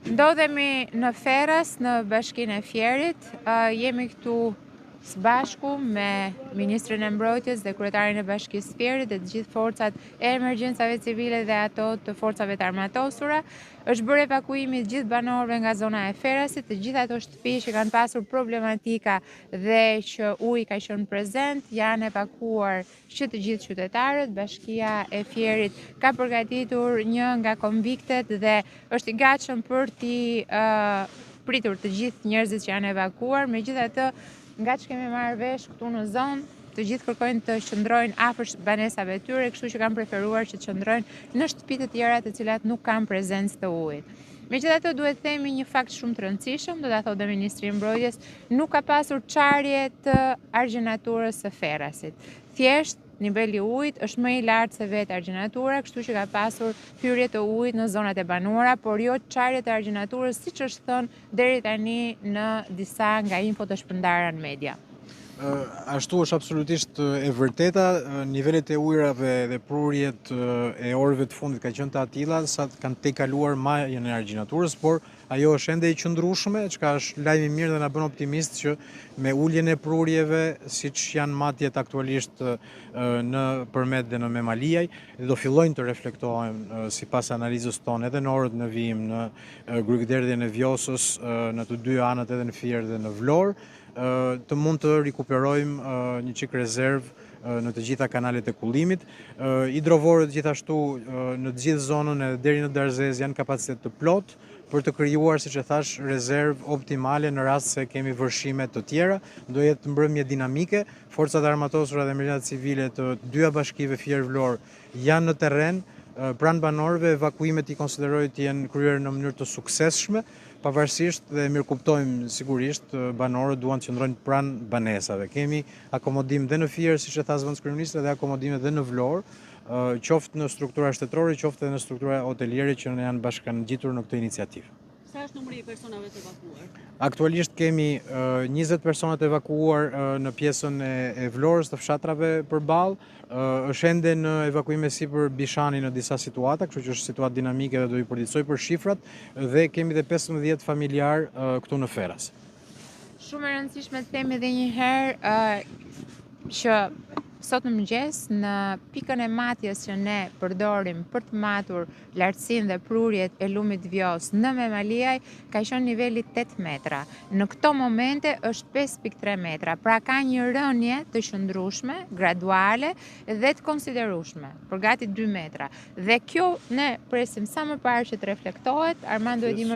Ndodhemi në Ferras, në Bashkinë e Fierit. Jemi këtu së bashku me Ministrin e Mbrojtjes dhe Kryetarin e Bashkisë Fierit dhe të gjithë forcat e emergjencave civile dhe ato të forcave të armatosura. Është bërë evakuimi të gjithë banorëve nga zona e Ferrasit, të gjithë ato shtëpi që kanë pasur problematika dhe që uji ka qenë prezent, janë evakuar që të gjithë qytetarët. Bashkia e Fierit ka përgatitur një nga konviktet dhe është i gatshëm për t'i pritur të gjithë njerëzit që janë evakuar. Megjithatë, nga që kemi marrë vesh këtu në zonë, të gjithë kërkojnë të qëndrojnë afër banesave tyre, kështu që kanë preferuar që të qëndrojnë në shtëpi të tjera të cilat nuk kanë prezencë të ujit. Megjithatë, duhet themi një fakt shumë të rëndësishëm, do ta thotë Ministri i Mbrojtjes, nuk ka pasur çarje të argjenaturës së Ferrasit. Thjesht niveli i ujit është më i lartë se vetë argjenatura, kështu që ka pasur hyrje të ujit në zonat e banuara, por jo çarje të argjenaturës, siç është thënë deri tani në disa nga infot të shpërndara në media. Ashtu është absolutisht e vërteta, nivelet e ujrave dhe prurjet e orëve të fundit ka qenë të atilla sa kanë tejkaluar majën e argjenaturës, por ajo është ende e qëndrueshme, çka është lajm i mirë dhe na bën optimist që me uljen e prurjeve, siç janë matjet aktualisht në Përmet dhe në Memaliaj, do fillojnë të reflektohen sipas analizës tonë edhe në orët në vijim në Grykderdhjen e Vjosës, në të dy anët edhe në Fier dhe në Vlorë, të mund të rikuperojmë një çik rezervë në të gjitha kanalet e kullimit. Hidrovorët gjithashtu në të gjithë zonën edhe deri në Darzez janë kapacitet të plot për të krijuar, siç e thash, rezervë optimale në rast se kemi vërshime të tjera. Do jetë mbrëmje dinamike. Forcat armatosura dhe emergjencat civile të dyja bashkive Fier-Vlorë janë në terren. Pranë banorëve, evakuimet i konsideroj të jenë kryer në mënyrë të suksesshme, pavarësisht dhe mirëkuptojmë sigurisht banorët duan të qëndrojnë pranë banesave. Kemi akomodim dhe në Fier, siç e tha zëvendëskryeministri, dhe akomodime dhe në Vlorë, qoftë në struktura shtetërore, qoftë edhe në struktura hoteliere që janë bashkangjitur në këtë iniciativë. Sa është numri i personave të evakuar? Aktualisht kemi 20 persona të evakuar në pjesën e Vlorës, të fshatrave përballë. Është ende në evakuim sipër Bishani në disa situata, kështu që është situatë dinamike dhe do i përgjithsoj për shifrat, dhe kemi edhe 15 familjar këtu në Ferras. Shumë e rëndësishme të themi edhe një herë që sot në mëngjes, në pikën e matjes që ne përdorim për të matur lartësinë dhe prurjet e lumit Vjos në Memaliaj, ka qenë niveli 8 metra. Në këto momente është 5.3 metra, pra ka një rënje të qëndrueshme, graduale dhe të konsiderueshme, për gati 2 metra. Dhe kjo ne presim sa më parë që të reflektohet. Armando e di më